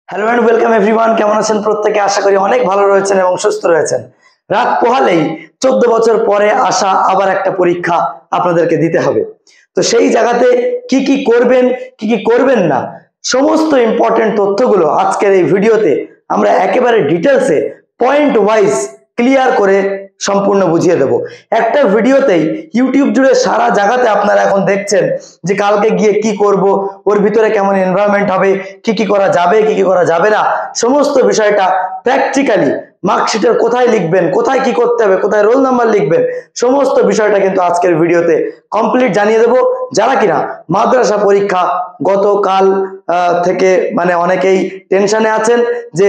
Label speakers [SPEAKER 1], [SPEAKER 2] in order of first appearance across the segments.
[SPEAKER 1] Hello and welcome everyone. কেমন আছেন প্রত্যেকে? আশা করি অনেক ভালো রয়েছেন এবং সুস্থ রয়েছেন। রাত পোহালেই 14 বছর পরে আসা আবার একটা পরীক্ষা আপনাদেরকে দিতে হবে। তো সেই জায়গাতে কি কি করবেন, কি কি করবেন না, সমস্ত ইম্পর্টেন্ট তথ্যগুলো আজকের এই ভিডিওতে আমরা একেবারে ডিটেলসে পয়েন্ট ওয়াইজ ক্লিয়ার করে সম্পূর্ণ বুঝিয়ে দেব একটা ভিডিওতেই। ইউটিউব জুড়ে সারা জায়গাতে আপনারা এখন দেখছেন যে কালকে গিয়ে কি করব, ওর ভিতরে কেমন এনভায়রনমেন্ট হবে, কি কি করা যাবে, কি কি করা যাবে না, সমস্ত বিষয়টা প্র্যাকটিক্যালি মার্কশিটের কোথায় লিখবেন, কোথায় কি করতে হবে, কোথায় রোল নাম্বার লিখবেন, সমস্ত বিষয়টা কিন্তু আজকের ভিডিওতে কমপ্লিট জানিয়ে দেব। যারা কিনা মাদ্রাসা পরীক্ষা গতকাল থেকে মানে অনেকেই টেনশনে আছেন যে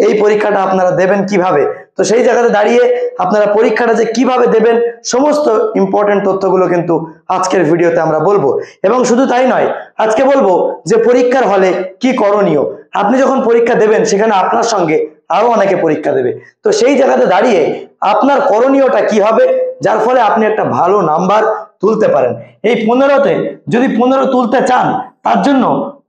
[SPEAKER 1] এই পরীক্ষাটা আপনারা দেবেন কিভাবে, তো সেই জায়গাতে দাঁড়িয়ে আপনারা পরীক্ষাটা যে কিভাবে দেবেন সমস্ত ইম্পর্টেন্ট তথ্যগুলো কিন্তু আজকের ভিডিওতে আমরা বলবো। এবং শুধু তাই নয়, আজকে বলবো যে পরীক্ষার হলে কি করণীয়। আপনি যখন পরীক্ষা দেবেন সেখানে আপনার সঙ্গে আরো অনেকে পরীক্ষা দেবে, তো সেই জায়গাতে দাঁড়িয়ে আপনার করণীয়টা কি হবে যার ফলে আপনি একটা ভালো নাম্বার তুলতে পারেন। এই 15তে যদি 15 তুলতে চান তার জন্য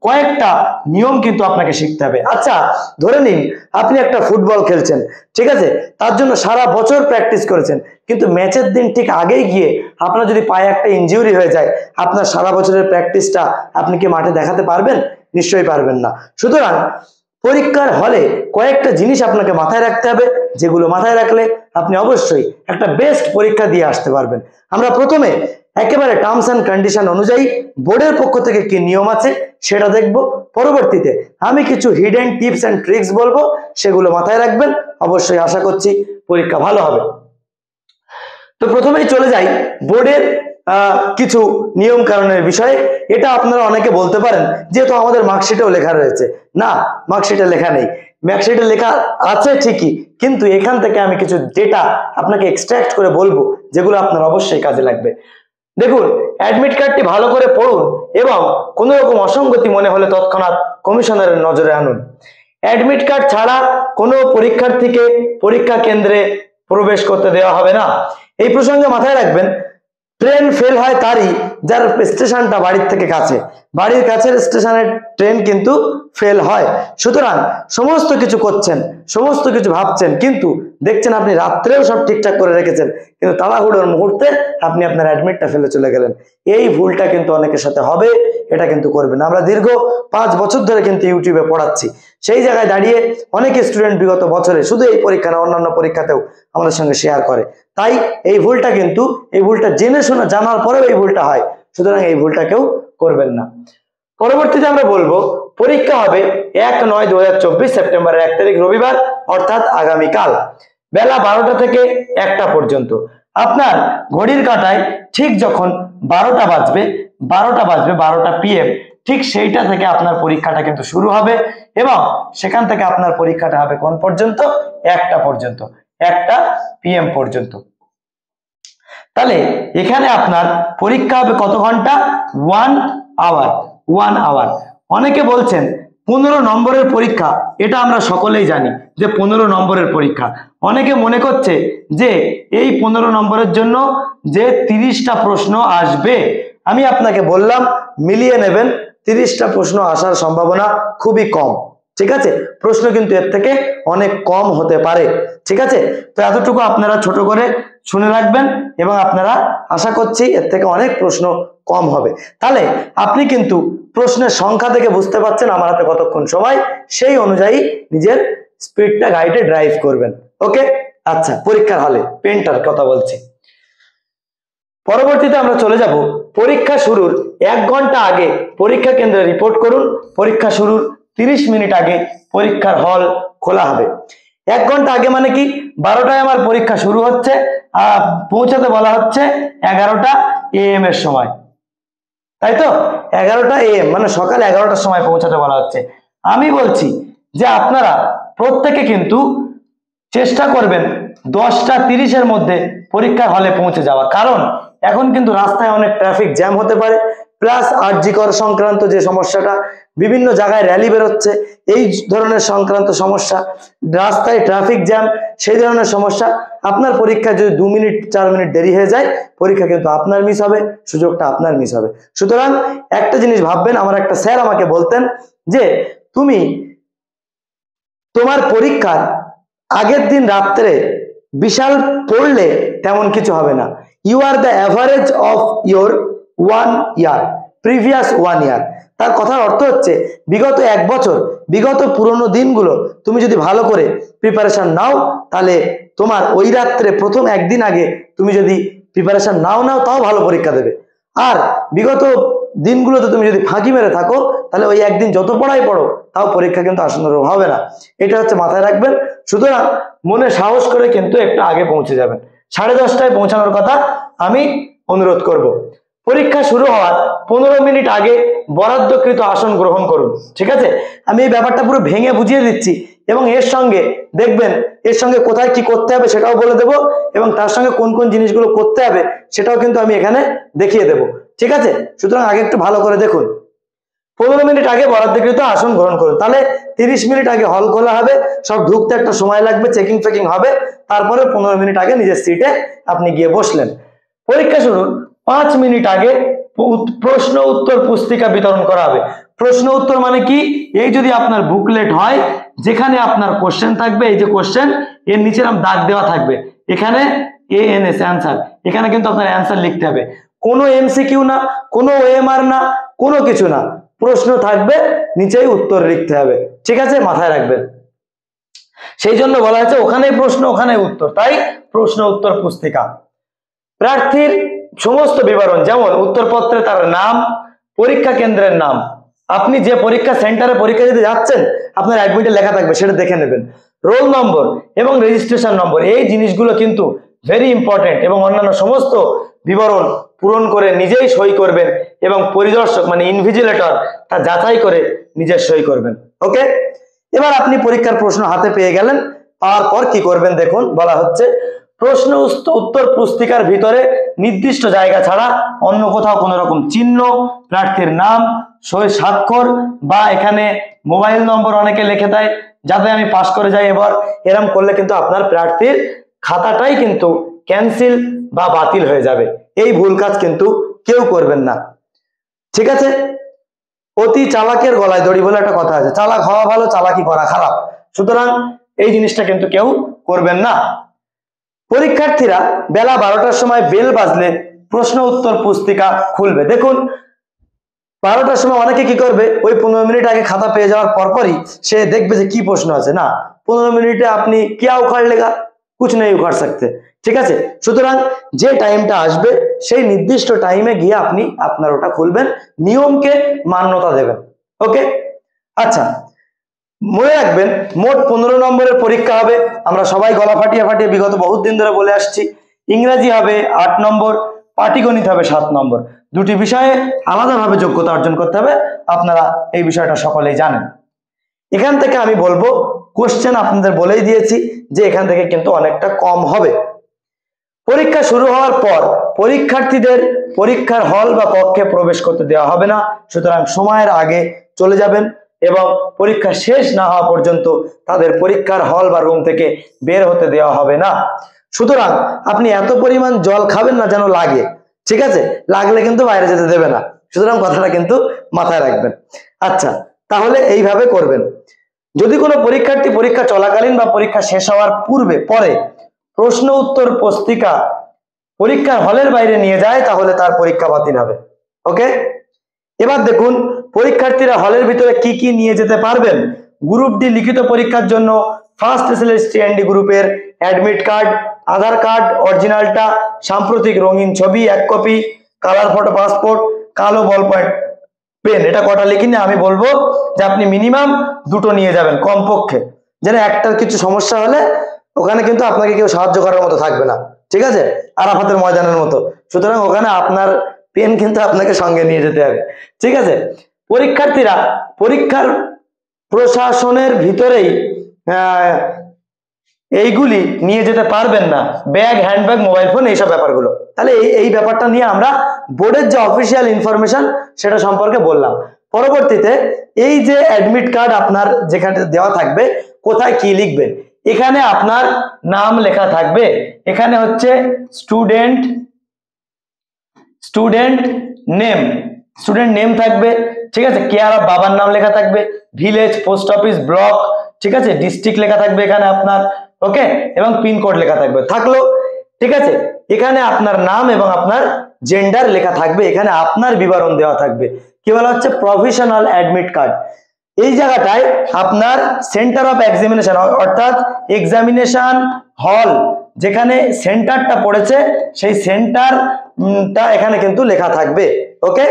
[SPEAKER 1] কয়েকটা নিয়ম কিন্তু আপনাকে শিখতে হবে। আচ্ছা, ধরে নিন আপনি একটা ফুটবল খেলছেন, ঠিক আছে, তার জন্য সারা বছর প্র্যাকটিস করেছেন, কিন্তু ম্যাচের দিন ঠিক আগেই গিয়ে আপনার যদি পায়ে একটা ইনজিউরি হয়ে যায়, আপনার সারা বছরের প্র্যাকটিসটা আপনি কি মাঠে দেখাতে পারবেন? নিশ্চয়ই পারবেন না। সুতরাং পরীক্ষার হলে কয়েকটা জিনিস আপনাকে মাথায় রাখতে হবে, যেগুলো মাথায় রাখলে আপনি অবশ্যই একটা বেস্ট পরীক্ষা দিয়ে আসতে পারবেন। আমরা প্রথমে একেবারে টার্মস অ্যান্ড কন্ডিশন অনুযায়ী বোর্ডের পক্ষ থেকে কি নিয়ম আছে সেটা দেখব। পরবর্তীতে আমি কিছু হিডেন টিপস অ্যান্ড ট্রিক্স বলবো, সেগুলো মাথায় রাখবেন। অবশ্যই আশা করছি পরীক্ষা ভালো হবে। তো প্রথমেই চলে যাই বোর্ডের কিছু নিয়ম কানুনের বিষয়ে। এটা আপনারা অনেকে বলতে পারেন যেহেতু আমাদের মার্কশিটেও লেখা রয়েছে। না, মার্কশিটে লেখা নেই। মার্কশিটে লেখা আছে ঠিকই, কিন্তু এখান থেকে আমি কিছু ডেটা আপনাকে এক্সট্রাক্ট করে বলবো যেগুলো আপনার অবশ্যই কাজে লাগবে। দেখুন, অ্যাডমিট কার্ডটি ভালো করে পড়ুন এবং কোনো রকম অসঙ্গতি মনে হলে তৎক্ষণাৎ কমিশনারের নজরে আনুন। অ্যাডমিট কার্ড ছাড়া কোনো পরীক্ষার্থীকে পরীক্ষা কেন্দ্রে প্রবেশ করতে দেওয়া হবে না। এই প্রসঙ্গে মাথায় রাখবেন, ট্রেন ফেল হয় তারই যার স্টেশনটা বাড়ির থেকে কাছে। বাড়ির কাছের স্টেশনের ট্রেন কিন্তু ফেল হয়। সুতরাং সমস্ত কিছু করছেন, সমস্ত কিছু ভাবছেন, কিন্তু দেখছেন আপনি রাত্রেও সব ঠিকঠাক করে রেখেছেন, কিন্তু তাড়াহুড়োর মুহূর্তে আপনি আপনার অ্যাডমিটটা ফেলে চলে গেলেন। এই ভুলটা কিন্তু অনেকের সাথে হবে, এটা কিন্তু করবেন। আমরা দীর্ঘ 5 বছর ধরে কিন্তু ইউটিউবে পড়াচ্ছি। সেই জায়গায় দাঁড়িয়ে অনেক স্টুডেন্ট বিগত বছরে শুধু এই পরীক্ষা না অন্যান্য পরীক্ষাতেও আমাদের সঙ্গে শেয়ার করে। তাই এই ভুলটা কিন্তু, এই ভুলটা জেনে শুনে জানার পরেও এই ভুলটা হয়, সুতরাং এই ভুলটা কেউ করবেন না। পরবর্তীতে আমরা বলবো পরীক্ষা হবে 1/9/2024 সেপ্টেম্বরের 1 তারিখ রবিবার, অর্থাৎ আগামীকাল বেলা 12টা থেকে 1টা পর্যন্ত। আপনার ঘড়ির কাঁটায় ঠিক যখন 12টা বাজবে 12টা PM, ঠিক সেইটা থেকে আপনার পরীক্ষাটা কিন্তু শুরু হবে এবং সেখান থেকে আপনার পরীক্ষাটা হবে কোন পর্যন্ত? 1টা পর্যন্ত, 1টা PM পর্যন্ত। তাহলে এখানে আপনার পরীক্ষা হবে কত ঘন্টা? 1 আওয়ার। 1 আওয়ার। অনেকে বলছেন 15 নম্বরের পরীক্ষা, এটা আমরা সকলেই জানি যে 15 নম্বরের পরীক্ষা। অনেকে মনে করছে যে এই 15 নম্বরের জন্য যে 30টা প্রশ্ন আসবে, আমি আপনাকে বললাম মিলিয়ে নেবেন, 30টা প্রশ্ন আসার সম্ভাবনা খুবই কম। ঠিক আছে, প্রশ্ন কিন্তু এর থেকে অনেক কম হতে পারে। ঠিক আছে, তো এতটুকু আপনারা ছোট করে শুনে রাখবেন এবং আপনারা আশা করছি এর থেকে অনেক প্রশ্ন কম হবে। তাহলে আপনি কিন্তু প্রশ্নের সংখ্যা থেকে বুঝতে পারছেন আমার হাতে কতক্ষণ সময়, সেই অনুযায়ী নিজের স্পিডটা গাইডে ড্রাইভ করবেন। ওকে, আচ্ছা, পরীক্ষার হলে পেনটার কথা বলছি। পরবর্তীতে আমরা চলে যাব পরীক্ষা শুরুর 1 ঘন্টা আগে পরীক্ষা কেন্দ্রে রিপোর্ট করুন। পরীক্ষা শুরুর 30 মিনিট আগে পরীক্ষার হল খোলা হবে। 1 ঘন্টা আগে মানে কি? 12টায় আমার পরীক্ষা শুরু হচ্ছে, পৌঁছাতে বলা হচ্ছে 11টা AM এর সময়, তাই তো? 11টা AM মানে সকাল 11টার সময় পৌঁছাতে বলা হচ্ছে। আমি বলছি যে আপনারা প্রত্যেকে কিন্তু চেষ্টা করবেন 10:30-এর মধ্যে পরীক্ষার হলে পৌঁছে যাওয়া, কারণ এখন কিন্তু রাস্তায় অনেক ট্রাফিক জ্যাম হতে পারে। প্লাস আরজিকর সংক্রান্ত যে সমস্যাটা, বিভিন্ন জায়গায় র্যালি বেরোচ্ছে, এই ধরনের সংক্রান্ত সমস্যা, রাস্তায় ট্রাফিক জ্যাম, সেই ধরনের সমস্যা। আপনার পরীক্ষা যদি 2 মিনিট 4 মিনিট দেরি হয়ে যায়, পরীক্ষা কিন্তু আপনার মিস হবে, সুযোগটা আপনার মিস হবে। সুতরাং একটা জিনিস ভাববেন, আমার একটা স্যার আমাকে বলতেন যে তুমি তোমার পরীক্ষার আগের দিন রাত্রে বিশাল পড়লে তেমন কিছু হবে না। You are the average of your 1 year, previous 1 year. তার কথার অর্থ হচ্ছে বিগত 1 বছর, বিগত পুরনো দিনগুলো তুমি যদি ভালো করে প্রিপারেশন নাও, তাহলে তোমার ওই রাত্রে প্রথম একদিন আগে তুমি যদি প্রিপারেশন নাও তাও ভালো পরীক্ষা দেবে। আর বিগত দিনগুলোতে তুমি যদি ফাঁকি মেরে থাকো, তাহলে ওই একদিন যত পড়াই পড়ো তাও পরীক্ষা কিন্তু আসন্ন হবে না। এটা হচ্ছে মাথায় রাখবেন। সুতরাং মনে সাহস করে কিন্তু একটু আগে পৌঁছে যাবেন। 10:30টায় পৌঁছানোর কথা আমি অনুরোধ করব। পরীক্ষা শুরু হওয়ার 15 মিনিট আগে বরাদ্দকৃত আসন গ্রহণ করুন। ঠিক আছে, আমি এই ব্যাপারটা পুরো ভেঙে বুঝিয়ে দিচ্ছি এবং এর সঙ্গে দেখবেন এর সঙ্গে কোথায় কি করতে হবে সেটাও বলে দেব, এবং তার সঙ্গে কোন কোন জিনিসগুলো করতে হবে সেটাও কিন্তু আমি এখানে দেখিয়ে দেব। ঠিক আছে, সুতরাং আগে একটু ভালো করে দেখুন। 15 মিনিট আগে বরাদ্দকৃত আসন গ্রহণ করুন। তাহলে 30 মিনিট আগে হল খোলা হবে, সব ঢুকতে একটা সময় লাগবে, চেকিং ফেকিং হবে, তারপরে 15 মিনিট আগে নিজের সিটে আপনি গিয়ে বসলেন। পরীক্ষা শুরুর 5 মিনিট আগে প্রশ্ন উত্তর পুস্তিকা বিতরণ করা হবে। প্রশ্ন উত্তর মানে কি? এই যদি আপনার বুকলেট হয়, যেখানে আপনার কোশ্চেন থাকবে, এই যে কোশ্চেন, এর নিচে দাগ দেওয়া থাকবে, এখানে ANS অ্যান্সার, এখানে কিন্তু আপনার অ্যান্সার লিখতে হবে। কোনো MCQ না, কোনো OMR না, কোনো কিছু না, প্রশ্ন থাকবে, নিচেই উত্তর লিখতে হবে। ঠিক আছে, মাথায় রাখবেন। সেই জন্য বলা হয়েছে ওখানেই প্রশ্ন ওখানেই উত্তর, তাই প্রশ্ন উত্তর পুস্তিকা। প্রার্থীর সমস্ত বিবরণ, যেমন উত্তরপত্রে তার নাম, পরীক্ষা কেন্দ্রের নাম, আপনি যে পরীক্ষা সেন্টারে পরীক্ষা দিতে যাচ্ছেন আপনার অ্যাডমিটে লেখা থাকবে, সেটা দেখে নেবেন। রোল নম্বর এবং রেজিস্ট্রেশন নম্বর, এই জিনিসগুলো কিন্তু ভেরি ইম্পর্টেন্ট, এবং অন্যান্য সমস্ত বিবরণ পূরণ করে নিজেই সই করবেন, এবং পরিদর্শক মানে ইনভিজিলেটর তা যাচাই করে নিজের সই করবেন। ওকে, এবার আপনি পরীক্ষার প্রশ্ন হাতে পেয়ে গেলেন। পাওয়ার পর কি করবেন দেখুন, বলা হচ্ছে প্রশ্ন উত্তর পুস্তিকার ভিতরে নির্দিষ্ট জায়গা ছাড়া অন্য কোথাও কোনো রকম চিহ্ন, প্রার্থীর নাম, সই স্বাক্ষর বা এখানে মোবাইল নম্বর অনেকে লিখে দেয় যাতে আমি পাস করে যাই, এবার এরকম করলে কিন্তু আপনার প্রার্থীর খাতাটাই কিন্তু ক্যান্সেল বা বাতিল হয়ে যাবে। এই ভুল কাজ কিন্তু কেউ করবেন না। ঠিক আছে, অতি চালাকের গলায় দড়ি বলে একটা কথা আছে, চালাক হওয়া ভালো, চালাকি করা খারাপ। সুতরাং এই জিনিসটা কিন্তু কেউ করবেন না। পরীক্ষার্থীরা বেলা 12টার সময় বেল বাজলে প্রশ্ন উত্তর পুস্তিকা খুলবে। দেখুন 12টার সময় অনেকে কি করবে, ওই 15 মিনিট আগে খাতা পেয়ে যাওয়ার পরপরই সে দেখবে যে কি প্রশ্ন আছে। না, 15 মিনিটে আপনি क्या उखाड़ लेगा, कुछ नहीं उखाड़ सकते। ঠিক আছে, সুতরাং যে টাইমটা আসবে সেই নির্দিষ্ট টাইমে গিয়ে আপনি আপনার ওটা খুলবেন, নিয়মকে মান্যতা দেবেন। ওকে, আচ্ছা মনে রাখবেন মোট 15 নম্বরের পরীক্ষা হবে। আমরা সবাই গলা ফাটিয়ে ফাটিয়ে বিগত বহুত দিন ধরে বলে আসছি। ইংরেজি হবে 8 নম্বর, পাটিগণিত হবে 7 নম্বর। দুটি বিষয়ে আলাদাভাবে যোগ্যতা অর্জন করতে হবে, আপনারা এই বিষয়টা সকলেই জানেন। এখান থেকে আমি বলবো কোশ্চেন আপনাদের বলেই দিয়েছি যে এখান থেকে কিন্তু অনেকটা কম হবে। পরীক্ষা শুরু হওয়ার পর পরীক্ষার্থীদের পরীক্ষার হল বা কক্ষে প্রবেশ করতে দেওয়া হবে না, সুতরাং সময়ের আগে চলে যাবেন, এবং পরীক্ষা শেষ না হওয়া পর্যন্ত তাদের পরীক্ষার হল বা রুম থেকে বের হতে দেওয়া হবে না। সুতরাং আপনি এত পরিমাণ জল খাবেন না যেন লাগে। ঠিক আছে, লাগলে কিন্তু বাইরে যেতে দেবে না। সুতরাং কথাটা কিন্তু মাথায় রাখবেন। আচ্ছা, তাহলে এইভাবে করবেন। যদি কোনো পরীক্ষার্থী পরীক্ষা চলাকালীন বা পরীক্ষা শেষ হওয়ার পরে প্রশ্ন উত্তর পুস্তিকা পরীক্ষার হলের বাইরে নিয়ে যায়, তাহলে তার পরীক্ষা বাতিল হবে। ওকে, এবার দেখুন পরীক্ষার্থীরা হলের ভিতরে কি কি নিয়ে যেতে পারবেন। গ্রুপ ডি লিখিত পরীক্ষার জন্য ফার্স্ট SLSTND গ্রুপের অ্যাডমিট কার্ড, আধার কার্ড অরিজিনালটা, সাম্প্রতিক রঙিন ছবি 1 কপি, কালার ফটো পাসপোর্ট, কালো বল পয়েন্ট পেন। এটা কটা লিখিনি, আমি বলবো যে আপনি মিনিমাম 2টো নিয়ে যাবেন কমপক্ষে, যেন একটার কিছু সমস্যা হলে ওখানে কিন্তু আপনাকে কেউ সাহায্য করার মতো থাকবে না। ঠিক আছে, আরাফাতের ময়দানের মতো। সুতরাং ওখানে আপনার পেন কিন্তু আপনাকে সঙ্গে নিয়ে যেতে হবে। ঠিক আছে, পরীক্ষার্থীরা পরীক্ষার প্রশাসনের ভিতরেই এইগুলি নিয়ে যেতে পারবেন না, ব্যাগ, হ্যান্ডব্যাগ, মোবাইল ফোন, এইসব ব্যাপারগুলো। তাহলে এই ব্যাপারটা নিয়ে আমরা বোর্ডের যে অফিসিয়াল ইনফরমেশন সেটা সম্পর্কে বললাম। পরবর্তীতে এই যে অ্যাডমিট কার্ড আপনার যেখানে দেওয়া থাকবে, কোথায় কি লিখবেন, এখানে আপনার নাম লেখা থাকবে। এখানে হচ্ছে স্টুডেন্ট নেম থাকবে। ঠিক আছে, কেয়ার অফ বাবার নাম লেখা থাকবে, ভিলেজ, পোস্ট অফিস, ব্লক, ঠিক আছে, ডিস্ট্রিক্ট লেখা থাকবে এখানে আপনার, ওকে, এবং পিনকোড লেখা থাকবে, থাকলো, ঠিক আছে। এখানে আপনার নাম এবং আপনার জেন্ডার লেখা থাকবে, এখানে আপনার বিবরণ দেওয়া থাকবে। কি বলা হচ্ছে, প্রফেশনাল অ্যাডমিট কার্ড। এই জায়গাটায় আপনার সেন্টার অফ এক্সামিনেশন অর্থাৎ এক্সামিনেশন হল যেখানে সেন্টারটা পড়েছে সেই সেন্টারটা এখানে কিন্তু লেখা থাকবে, ওকে।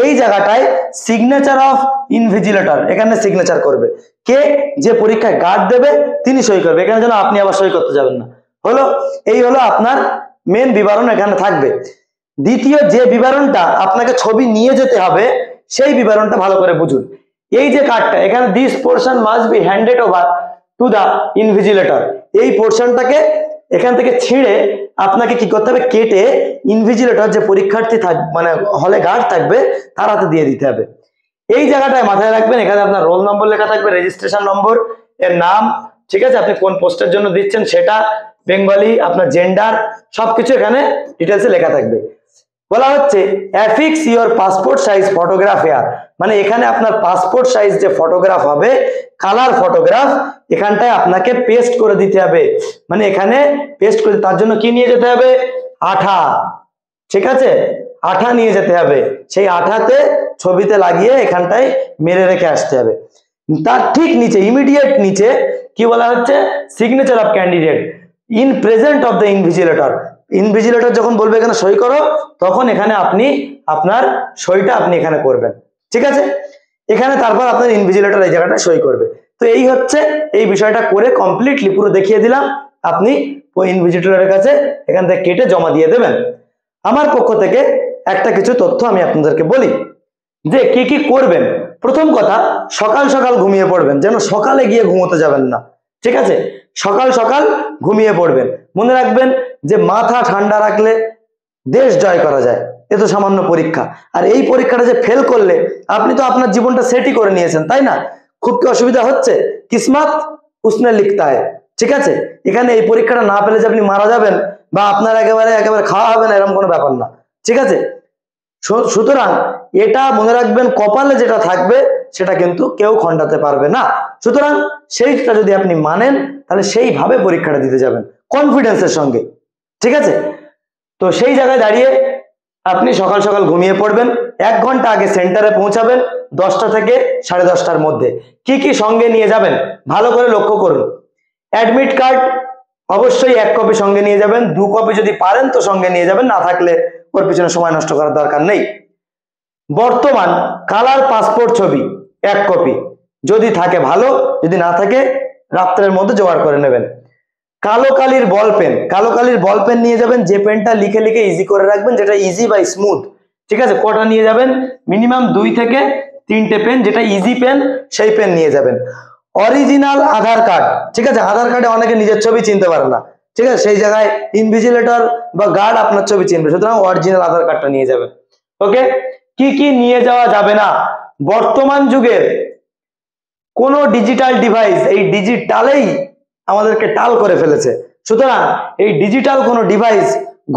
[SPEAKER 1] এই জায়গাটায় সিগনেচার অফ ইনভিজিলেটর, এখানে সিগনেচার করবে কে, যে পরীক্ষায় গার্ড দেবে তিনি সই করবে, এখানে যেন আপনি আবার সই করতে যাবেন না। হলো, এই হলো আপনার মেন বিবরণ এখানে থাকবে। দ্বিতীয় যে বিবরণটা আপনাকে ছবি নিয়ে যেতে হবে সেই বিবরণটা ভালো করে বুঝুন। এই যে কার্ডটা এখানে this portion must be handed over to the invigilator, এই পোর্শনটাকে এখান থেকে ছিঁড়ে আপনাকে কি করতে হবে, কেটে ইনভিজিলেটর যে পরীক্ষার্থী মানে হলে গার্ড থাকবে তার হাতে দিয়ে দিতে হবে। এই জায়গাটায় মাথায় রাখবেন, এখানে আপনার রোল নম্বর লেখা থাকবে, রেজিস্ট্রেশন নম্বর, এর নাম, ঠিক আছে, আপনি কোন পোস্টের জন্য দিচ্ছেন সেটা, বেঙ্গলি, আপনার জেন্ডার, সবকিছু এখানে ডিটেলসে লেখা থাকবে। বলা হচ্ছে affix your passport size photograph here, মানে এখানে আপনার পাসপোর্ট সাইজ যে ফটোগ্রাফ হবে, কালার ফটোগ্রাফ, এখানটায় আপনাকে পেস্ট করে দিতে হবে। মানে এখানে পেস্ট করে, তার জন্য কি নিয়ে যেতে হবে, আঠা, ঠিক আছে, আঠা নিয়ে যেতে হবে, সেই আঠাতে ছবিতে লাগিয়ে এখানটায় মেরে রেখে আসতে হবে। তার ঠিক নিচে, ইমিডিয়েট নিচে কি বলা হচ্ছে, signature of candidate in present of the invigilator, invigilator যখন বলবে এখানে সই করো, তখন এখানে আপনি আপনার সইটা আপনি এখানে করবেন, ঠিক আছে। এখানে তারপর আপনার ইনভিজিলেটর এই জায়গাটা সই করবে। তো এই হচ্ছে, এই বিষয়টা করে কমপ্লিটলি পুরো দেখিয়ে দিলাম, আপনি ওই ইনভিজিলেটরের কাছে এখান থেকে কেটে জমা দিয়ে দেবেন। আমার পক্ষ থেকে একটা কিছু তথ্য আমি আপনাদেরকে বলি যে কি কি করবেন। প্রথম কথা, সকাল সকাল ঘুমিয়ে পড়বেন, যেন সকালে গিয়ে ঘুমোতে যাবেন না, ঠিক আছে, সকাল সকাল ঘুমিয়ে পড়বেন। মনে রাখবেন যে মাথা ঠান্ডা রাখলে দেশ জয় করা যায়, এ তো সামান্য পরীক্ষা, আর এই পরীক্ষাটা যে ফেল করলে আপনি তো আপনার জীবনটা সেটই করে নিয়েছেন, তাই না, খুব কি অসুবিধা হচ্ছে, কিসমত উসনে লিখতা হয়, ঠিক আছে। এখানে এই পরীক্ষাটা না পেলে যে আপনি মারা যাবেন বা আপনার একেবারে খাওয়া হবে না, এরকম কোনো ব্যাপার না, ঠিক আছে। সুতরাং এটা মনে রাখবেন, কপালে যেটা থাকবে সেটা কিন্তু কেউ খণ্ডাতে পারবে না। সুতরাং সেইটা যদি আপনি মানেন তাহলে সেইভাবে পরীক্ষাটা দিতে যাবেন কনফিডেন্সের সঙ্গে, ঠিক আছে। তো সেই জায়গায় দাঁড়িয়ে আপনি সকাল সকাল ঘুমিয়ে পড়বেন, 1 ঘন্টা আগে সেন্টারে পৌঁছাবেন, 10টা থেকে 10:30টার মধ্যে। কি কি সঙ্গে নিয়ে যাবেন ভালো করে লক্ষ্য করুন। অ্যাডমিট কার্ড অবশ্যই 1 কপি সঙ্গে নিয়ে যাবেন, 2 কপি যদি পারেন তো সঙ্গে নিয়ে যাবেন, না থাকলে ওর পিছনে সময় নষ্ট করার দরকার নেই। বর্তমান কালার পাসপোর্ট ছবি 1 কপি, যদি থাকে ভালো, যদি না থাকে রাত্রের মধ্যে জোগাড় করে নেবেন। কালো কালির বল পেন, কালো কালির বল পেন নিয়ে যাবেন, যে পেনটা লিখে লিখে ইজি করে রাখবেন, যেটা ইজি বা স্মুথ, ঠিক আছে। কটা নিয়ে যাবেন, মিনিমাম 2 থেকে 3টে পেন, যেটা ইজি পেন সেই পেন নিয়ে যাবেন। অরিজিনাল আধার কার্ড, ঠিক আছে, আধার কার্ডে অনেকে নিজের ছবি চিনতে পারে না, ঠিক আছে, সেই জায়গায় ইনভিজিলেটর বা গার্ড আপনার ছবি চিনবে, সুতরাং অরিজিনাল আধার কার্ডটা নিয়ে যাবেন, ওকে। কি কি নিয়ে যাওয়া যাবে না, বর্তমান যুগের কোন ডিজিটাল ডিভাইস, এই ডিজিটালেই আমাদেরকে টাল করে ফেলেছে, সুতরাং এই ডিজিটাল কোনো ডিভাইস,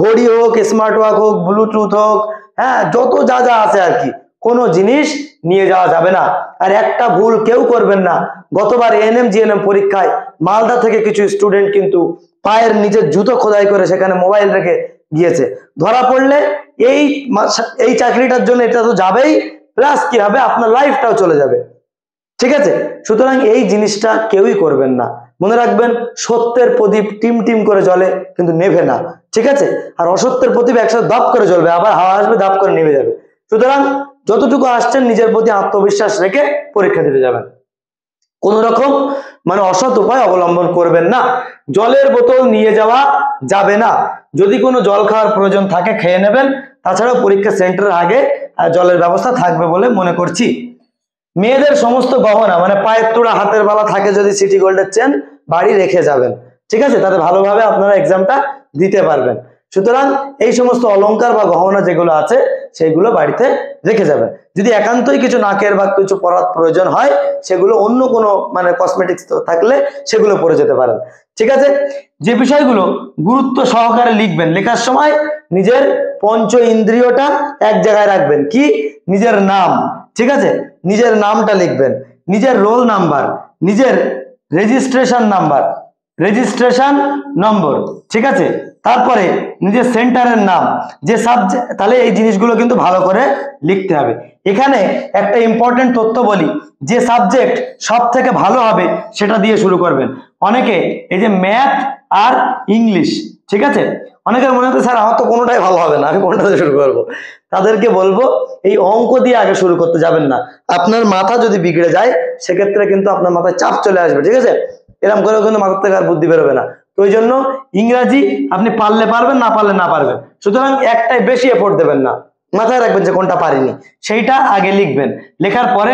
[SPEAKER 1] ঘড়ি হোক, স্মার্ট ওয়াচ হোক, ব্লুটুথ হোক, হ্যাঁ, যত যা যা আছে আর কি, কোনো জিনিস নিয়ে যাওয়া যাবে না। আর একটা ভুল কেউ করবেন না, গতবার এএনএম জিএনএম পরীক্ষায় মালদা থেকে কিছু স্টুডেন্ট কিন্তু পায়ের নিজের জুতো খোদাই করে সেখানে মোবাইল রেখে গিয়েছে, ধরা পড়লে এই চাকরিটার জন্য এটা তো যাবেই, প্লাস কি হবে, আপনার লাইফটাও চলে যাবে, ঠিক আছে। সুতরাং এই জিনিসটা কেউই করবেন না। মনে রাখবেন, সত্যের প্রদীপ টিম টিম করে জ্বলে কিন্তু নেভে না, ঠিক আছে, আর অসত্যের প্রদীপ একসাথে দাপ করে জ্বলবে, আবার হাওয়া আসবে দাপ করে নেমে যাবে। সুতরাং যতটুকু আসছেন নিজের প্রতি আত্মবিশ্বাস রেখে পরীক্ষা দিতে যাবেন, কোন রকম মানে অসৎ উপায় অবলম্বন করবেন না। জলের বোতল নিয়ে যাওয়া যাবে না, যদি কোনো জল খাওয়ার প্রয়োজন থাকে খেয়ে নেবেন, তাছাড়াও পরীক্ষা সেন্টারের আগে জলের ব্যবস্থা থাকবে বলে মনে করছি। মেয়েদের সমস্ত গহনা মানে পায়ের তোড়া, হাতের বালা থাকে যদি সিটি গোল্ডের চেন, বাড়ি রেখে যাবেন, ঠিক আছে, তাতে ভালোভাবে আপনারা এক্সামটা দিতে পারবেন। সুতরাং এই সমস্ত অলংকার বা গহনা যেগুলো আছে সেগুলো বাড়িতে রেখে যাবেন। যদি একান্তই কিছু নাকের বা কিছু পরার প্রয়োজন হয়, সেগুলো অন্য কোনো মানে কসমেটিক্স থাকলে সেগুলো পরে যেতে পারেন, ঠিক আছে। যে বিষয়গুলো গুরুত্ব সহকারে লিখবেন, লেখার সময় নিজের পঞ্চ ইন্দ্রিয়টা এক জায়গায় রাখবেন, কি, নিজের নাম, ঠিক আছে, নিজের নামটা লিখবেন, নিজের রোল নাম্বার, নিজের রেজিস্ট্রেশন নম্বর, ঠিক আছে, তারপরে নিজের সেন্টারের নাম, যে সাবজেক্ট, তাহলে এই জিনিসগুলো কিন্তু ভালো করে লিখতে হবে। এখানে একটা ইম্পর্টেন্ট তথ্য বলি, যে সাবজেক্ট সব থেকে ভালো হবে সেটা দিয়ে শুরু করবেন। অনেকে এই যে ম্যাথ আর ইংলিশ, ঠিক আছে, অনেকের মনে হচ্ছে স্যার আমার তো কোনোটাই ভালো হবে না, আমি কোনটা দিয়ে শুরু করবো। তাদেরকে বলবো এই অঙ্ক দিয়ে আগে শুরু করতে যাবেন না। আপনার মাথা যদি বিগড়ে যায় সেক্ষেত্রে কিন্তু আপনার মাথায় চাপ চলে আসবে, ঠিক আছে, এরকম করেও কিন্তু মাথার থেকে আর বুদ্ধি বেরোবে না। তো ওই জন্য ইংরাজি আপনি পারলে পারবেন, না পারলে না পারবেন, সুতরাং একটাই বেশি এফোর্ট দেবেন না, মাথায় রাখবেন যে কোনটা পারিনি সেইটা আগে লিখবেন। লেখার পরে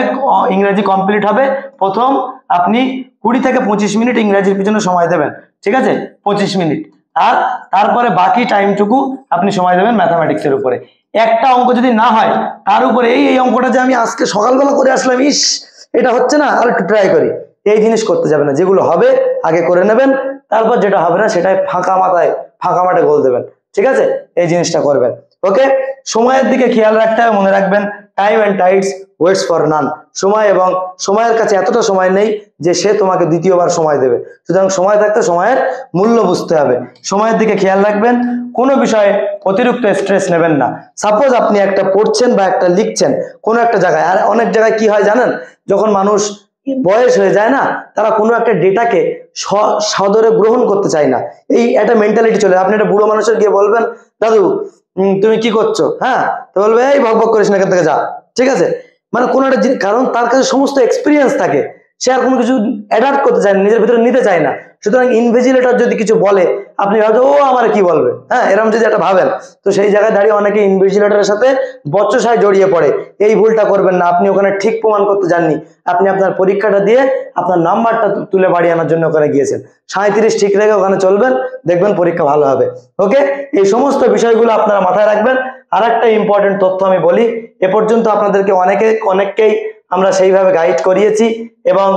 [SPEAKER 1] ইংরেজি কমপ্লিট হবে। প্রথম আপনি 20 থেকে 25 মিনিট ইংরেজির পিছনে সময় দেবেন, ঠিক আছে, 25 মিনিট, আর তারপরে বাকি টাইমটুকু আপনি সময় দেবেন ম্যাথামেটিক্সের উপরে। একটা অঙ্ক যদি না হয় তার উপরে এই অঙ্কটা যে আমি আজকে সকালবেলা করে আসলাম, ইস এটা হচ্ছে না, আর একটু ট্রাই করি, এই জিনিস করতে যাবে না। যেগুলো হবে আগে করে নেবেন, তারপর যেটা হবে না সেটাই ফাঁকা মাঠে গোল দেবেন, ঠিক আছে, এই জিনিসটা করবেন। ওকে, সময়ের দিকে খেয়াল রাখতে হবে, মনে রাখবেন time and Tides waits for none. সময় এবং সময়ের কাছে এতটা সময় নেই যে সে তোমাকে দ্বিতীয়বার সময় দেবে, সুতরাং সময় থাকতে সময়ের মূল্য বুঝতে হবে। সময়ের দিকে খেয়াল রাখবেন, কোনো বিষয়ে অতিরিক্ত স্ট্রেস নেবেন না। সাপোজ আপনি একটা পড়ছেন বা একটা লিখছেন কোনো একটা জায়গায়, আর অনেক জায়গায় কি হয় জানেন, যখন মানুষ বয়স হয়ে যায় না, তারা কোনো একটা ডেটাকে সদরে গ্রহণ করতে চায় না, এই একটা মেন্টালিটি চলে। আপনি একটা বুড়ো মানুষের গিয়ে বলবেন দাদু তুমি কি করছো, হ্যাঁ, তো বলবে এই ভক ভক করিস না, এখান থেকে যা, ঠিক আছে, মানে কোনো একটা, কারণ তার কাছে সমস্ত এক্সপিরিয়েন্স থাকে, সে আর কোনো কিছু অ্যাডাপ্ট করতে চায় না, নিজের ভিতরে নিতে চায় না। সুতরাং ইনভিজিলেটর যদি কিছু বলে আপনি ভাবছেন ও আমার কি বলবে, হ্যাঁ, এরকম যদি একটা ভাবেন, তো সেই জায়গায় দাঁড়িয়ে অনেকে ইনভিজিলেটরের সাথে বচসায় জড়িয়ে পড়ে। এই ভুলটা করবেন না, আপনি ওখানে ঠিক প্রমাণ করতে যাননি, আপনি আপনার পরীক্ষাটা দিয়ে আপনার নাম্বারটা তুলে বাড়িয়ে আনার জন্য ওখানে গিয়েছেন। 37 ঠিক রেখে ওখানে চলবেন, দেখবেন পরীক্ষা ভালো হবে। ওকে, এই সমস্ত বিষয়গুলো আপনারা মাথায় রাখবেন। আর একটা ইম্পর্টেন্ট তথ্য আমি বলি, এ পর্যন্ত আপনাদেরকে অনেককেই আমরা সেইভাবে গাইড করিয়েছি, এবং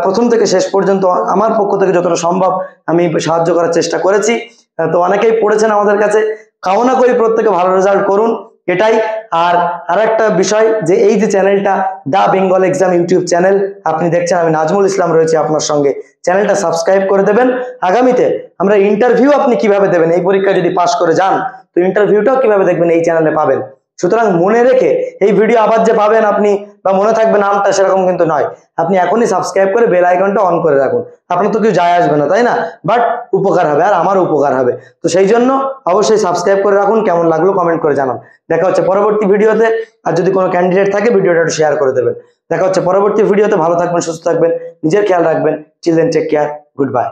[SPEAKER 1] প্রথম থেকে শেষ পর্যন্ত আমার পক্ষ থেকে যতটা সম্ভব আমি সাহায্য করার চেষ্টা করেছি। তো অনেকেই পড়েছেন আমাদের কাছে, কামনা করি প্রত্যেকে ভালো রেজাল্ট করুন, এটাই। আর একটা বিষয় যে এই যে চ্যানেলটা দা বেঙ্গল এক্সাম ইউটিউব চ্যানেল আপনি দেখছেন, আমি নাজমুল ইসলাম রয়েছি আপনার সঙ্গে, চ্যানেলটা সাবস্ক্রাইব করে দেবেন। আগামীতে আমরা ইন্টারভিউ আপনি কিভাবে দেবেন, এই পরীক্ষা যদি পাশ করে যান তো ইন্টারভিউটাও কিভাবে দেখবেন এই চ্যানেলে পাবেন। সুতরাং মনে রেখে এই ভিডিও আবার যে পাবেন আপনি বা মনে থাকবে নামটা, সেরকম কিন্তু নয়। আপনি এখনই সাবস্ক্রাইব করে বেল আইকনটা অন করে রাখুন, আপনার তো কিছু যায় আসবে না, তাই না, বাট উপকার হবে, আর আমার উপকার হবে। তো সেই জন্য অবশ্যই সাবস্ক্রাইব করে রাখুন। কেমন লাগলো কমেন্ট করে জানান। দেখা হচ্ছে পরবর্তী ভিডিওতে। আর যদি কোনো ক্যান্ডিডেট থাকে ভিডিওটা একটু শেয়ার করে দেবেন। দেখা হচ্ছে পরবর্তী ভিডিওতে। ভালো থাকবেন, সুস্থ থাকবেন, নিজের খেয়াল রাখবেন। Children take care, good bye.